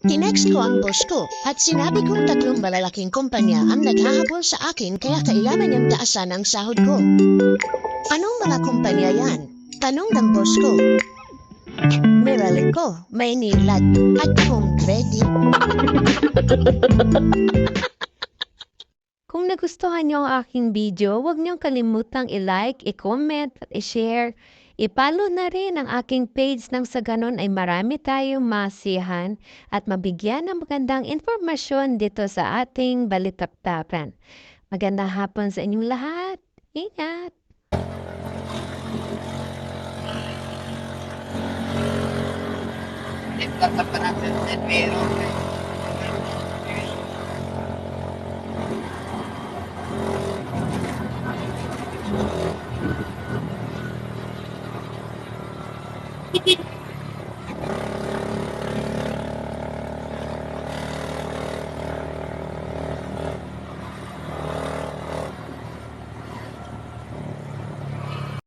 Tinext ko ang boss ko at sinabi kong 3 malalaking kumpanya ang naghahabol sa akin kaya kailangan niyang taasan ang sahod ko. Anong mga kumpanya yan? Tanong ng boss ko. Meralco, Maynilad at Home Credit. Kung nagustuhan niyo ang aking video, huwag niyong kalimutang i-like, i-comment at i-share. I-follow na rin ang aking page nang sa ganon ay marami tayong masiyahan at mabigyan ng magandang informasyon dito sa ating balitaktakan. Magandang hapon sa inyong lahat. Ingat! Tatapan natin, pero